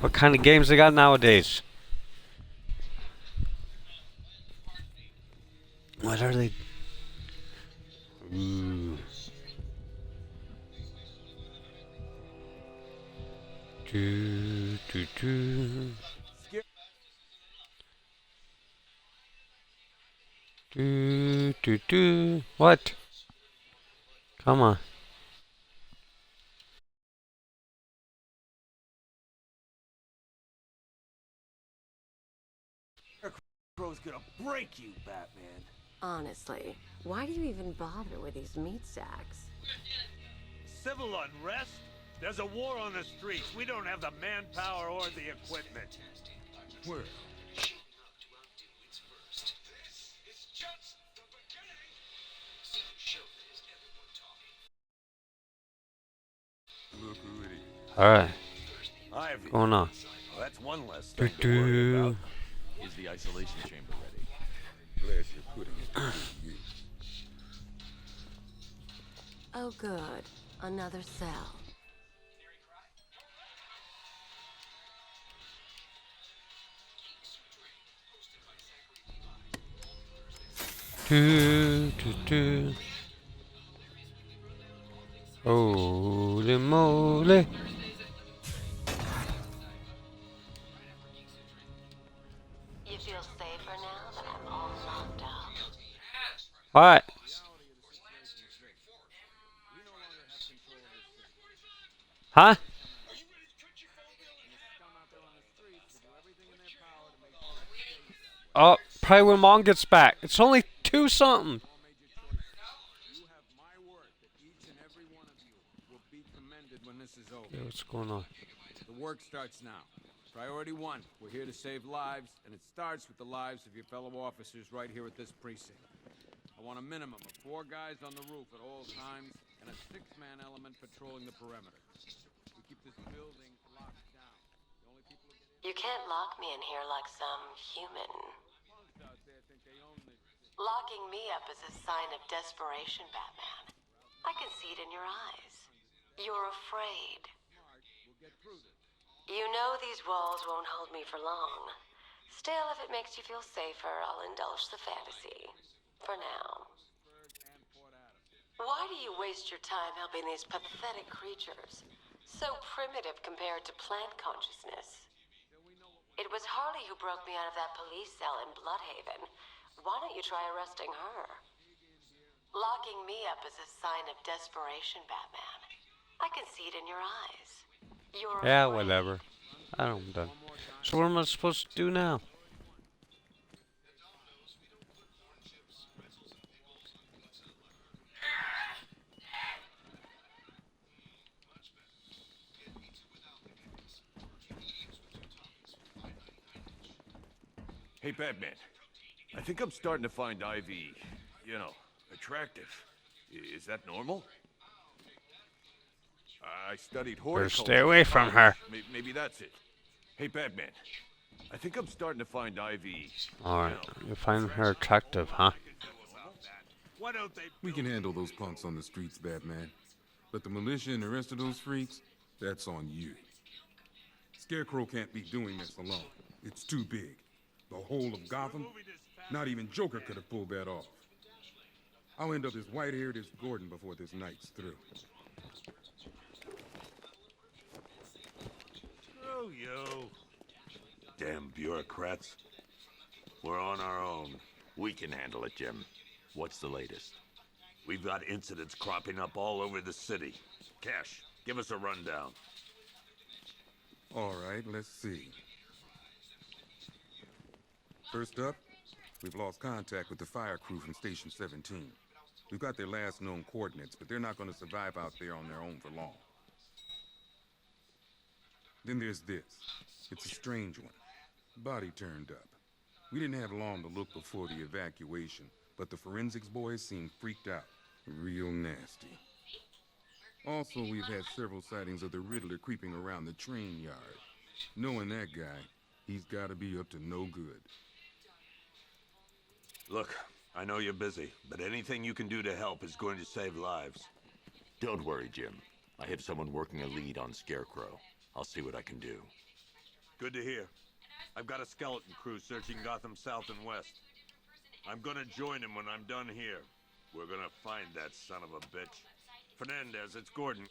What kind of games they got nowadays? What are they? Ooh. Do, do, do. Do, do, do. What? Come on. Scarecrow's gonna break you, Batman. Honestly, why do you even bother with these meat sacks? Civil unrest? There's a war on the streets. We don't have the manpower or the equipment. Where? Look who it is. Alright. Ivy. What's going on? Well, that's one less Do, thing to worry do. about. Is the isolation chamber ready? Glad you're putting it to good use. Oh good, another cell. Do, do, do. Holy moly. You feel safer now that I'm all locked up? Alright. Huh? Oh, probably when mom gets back. It's only 2 something. You have my word that each and every one of you will be commended when this is over. Yeah, what's going on? The work starts now. Priority 1, we're here to save lives, and it starts with the lives of your fellow officers right here at this precinct. I want a minimum of 4 guys on the roof at all times, and a 6-man element patrolling the perimeter. We keep this building locked down. The only people who get in You can't lock me in here like some human. punks out there think they own this. Locking me up is a sign of desperation, Batman. I can see it in your eyes. You're afraid. We'll get through this. You know these walls won't hold me for long. Still, if it makes you feel safer, I'll indulge the fantasy. For now. And Port Adams. Why do you waste your time helping these pathetic creatures? So primitive compared to plant consciousness. It was Harley who broke me out of that police cell in Bloodhaven. Why don't you try arresting her? Locking me up is a sign of desperation, Batman. I can see it in your eyes. You're Yeah, afraid. whatever. I'm done. So what am I supposed to do now? Hey, Batman. I think I'm starting to find Ivy, you know, attractive. Is that normal? I studied horticulture. stay away from her. Maybe that's it. Hey, Batman. I think I'm starting to find Ivy. Alright. You find her attractive, huh? Why don't they? We can handle those punks on the streets, Batman. But the militia and the rest of those freaks, that's on you. Scarecrow can't be doing this alone. It's too big. The whole of Gotham, not even Joker could have pulled that off. I'll end up as white-haired as Gordon before this night's through. Screw you. Damn bureaucrats. We're on our own. We can handle it, Jim. What's the latest? We've got incidents cropping up all over the city. Cash, give us a rundown. All right, let's see. First up, we've lost contact with the fire crew from Station 17. We've got their last known coordinates, but they're not going to survive out there on their own for long. Then there's this. It's a strange one. Body turned up. We didn't have long to look before the evacuation, but the forensics boys seemed freaked out. Real nasty. Also, we've had several sightings of the Riddler creeping around the train yard. Knowing that guy, he's got to be up to no good. Look, I know you're busy, but anything you can do to help is going to save lives. Don't worry, Jim. I have someone working a lead on Scarecrow. I'll see what I can do. Good to hear. I've got a skeleton crew searching Gotham South and West. I'm gonna join him when I'm done here. We're gonna find that son of a bitch. Fernandez, it's Gordon.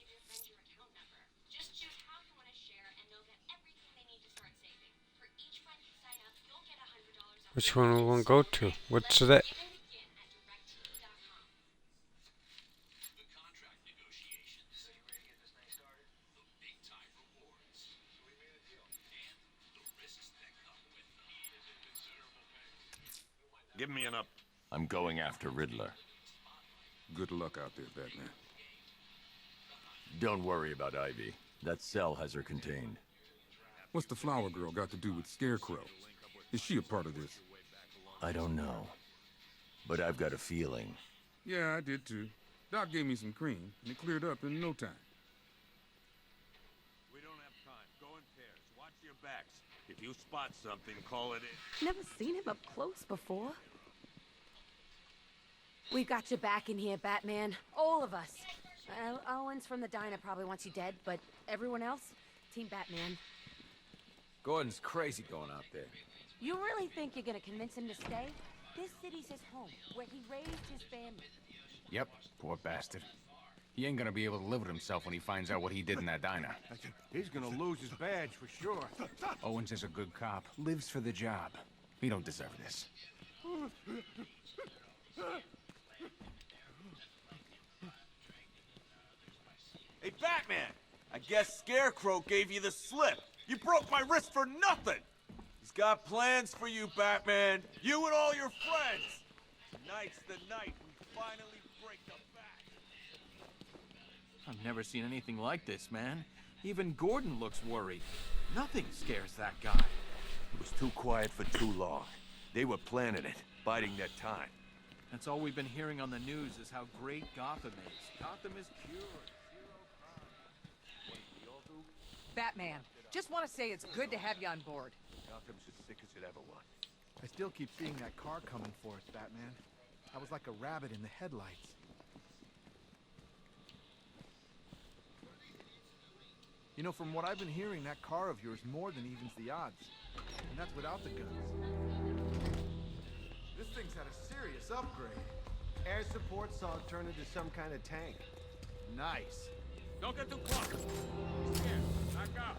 Just choose how you want to share, and they'll get everything they need to start saving. For each friend you sign up, you'll get $100 off. Which one we want to go to? What's that? And begin at directtv.com. The contract negotiations. So you ready to get this thing started? The big time rewards. So we made a deal. And the risks that come with them. He is in considerable pain. Give me an up. I'm going after Riddler. Good luck out there, Batman. Don't worry about Ivy. That cell has her contained. What's the Flower Girl got to do with Scarecrow? Is she a part of this? I don't know. But I've got a feeling. Yeah, I did too. Doc gave me some cream, and it cleared up in no time. We don't have time. Go in pairs. Watch your backs. If you spot something, call it in. Never seen him up close before. We've got your back in here, Batman. All of us. Owens from the diner probably wants you dead, but everyone else, Team Batman. Gordon's crazy going out there. You really think you're gonna convince him to stay? This city's his home, where he raised his family. Yep, poor bastard. He ain't gonna be able to live with himself when he finds out what he did in that diner. He's gonna lose his badge for sure. Owens is a good cop, lives for the job. He don't deserve this. Hey, Batman! I guess Scarecrow gave you the slip. You broke my wrist for nothing! He's got plans for you, Batman. You and all your friends. Tonight's the night we finally break the back. I've never seen anything like this, man. Even Gordon looks worried. Nothing scares that guy. It was too quiet for too long. They were planning it, biding their time. That's all we've been hearing on the news is how great Gotham is. Gotham is cured. Batman, just want to say it's good to have you on board. Gotham's as sick as it ever was. I still keep seeing that car coming for us, Batman. I was like a rabbit in the headlights. You know, from what I've been hearing, that car of yours more than evens the odds. And that's without the guns. This thing's had a serious upgrade. Air support saw it turn into some kind of tank. Nice. Don't get too close. Here, back up.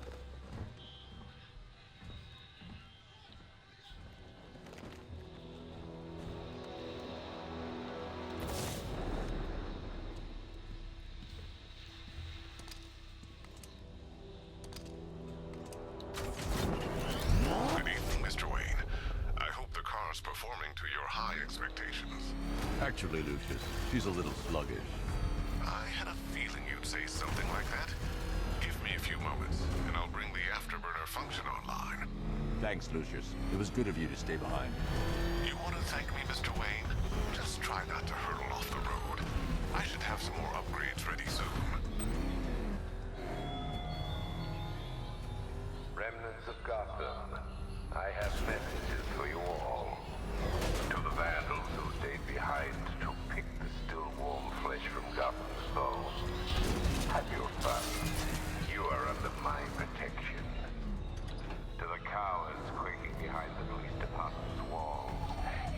Good evening, Mr. Wayne. I hope the car's performing to your high expectations. Actually, Lucius, she's a little sluggish. I had a feeling you'd say something like that. Give me a few moments, and I'll bring the afterburner function online. Thanks, Lucius. It was good of you to stay behind. You want to thank me, Mr. Wayne? Just try not to hurtle off the road. I should have some more upgrades ready soon. Remnants of Gotham, I have messages for you all. To the vandals who stayed behind to pick the still warm flesh from Gotham's bones. Have your fun. You are under my protection. To the cowards quaking behind the police department's walls,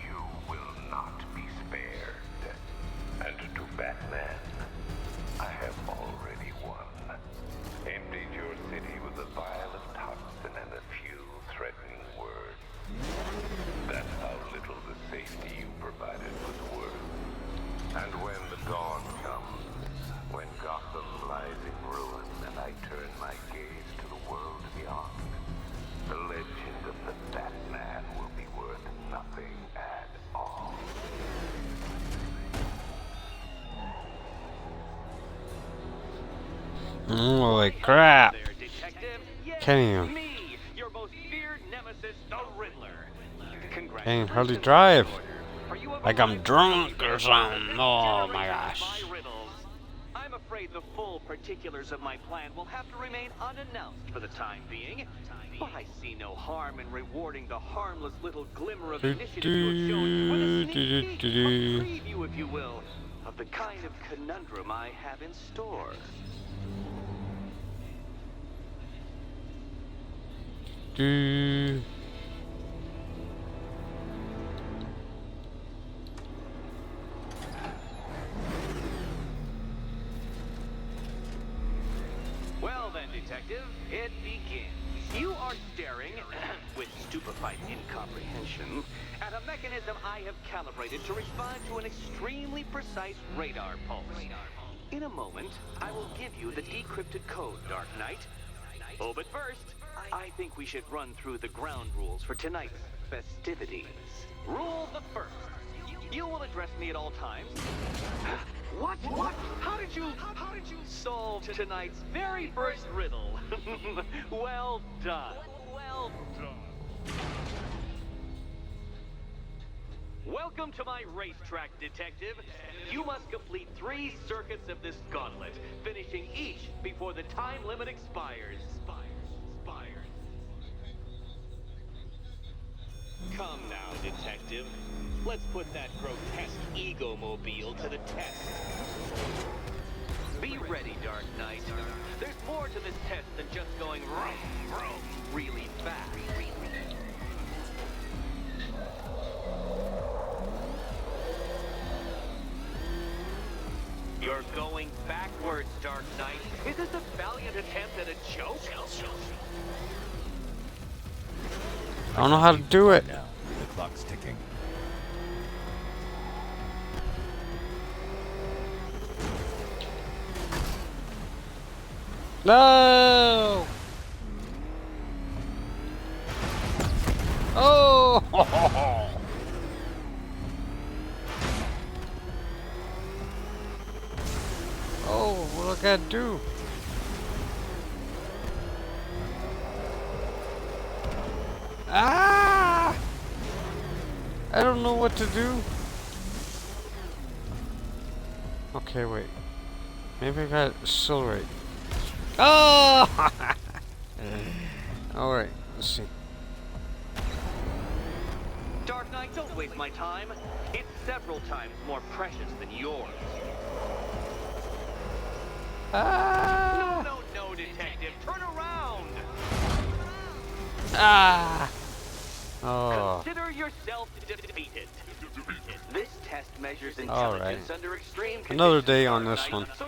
you will not be spared. And to Batman, I have already won. Emptied your city with a violent toxin and a few threatening words. That's how little the safety you provided was worth. And when the dawn comes, when Gotham lies in ruin and I turn my gaze to the world beyond, the legend of the Batman will be worth nothing at all. Holy crap. There, Detective. Yes, Can't me, your most feared nemesis, the Riddler. Can't hardly drive. Are you Like I'm drunk or something. Oh my gosh. my riddles? I'm afraid the full particulars of my plan will have to remain unannounced for the time being. But I see no harm in rewarding the harmless little glimmer of initiative you have shown with a sneak peek, a preview, if you will, of the kind of conundrum I have in store. do. Well then, Detective, it begins. You are staring, with stupefied incomprehension, at a mechanism I have calibrated to respond to an extremely precise radar pulse. In a moment, I will give you the decrypted code, Dark Knight. Oh, but first, I think we should run through the ground rules for tonight's festivities. Rule the first. You will address me at all times. What? How did you solve tonight's very first riddle? Well done. Welcome to my racetrack, Detective. You must complete 3 circuits of this gauntlet, finishing each before the time limit expires. Come now, Detective. Let's put that grotesque ego-mobile to the test. Be ready, Dark Knight. There's more to this test than just going vroom, vroom really fast. You're going backwards, Dark Knight. Is this a valiant attempt at a joke? I don't know how to do it. Now, the clock's ticking. No! Oh! Oh, what do I gotta do? Ah! I don't know what to do. Okay, wait. Maybe I gotta accelerate. Oh! Alright, let's see. Dark Knight, don't waste my time. It's several times more precious than yours. Ah! No, Detective. Turn around! Ah! Oh. Consider yourself defeated. This test measures intelligence under extreme conditions. Another day on this Dark one. Knight. So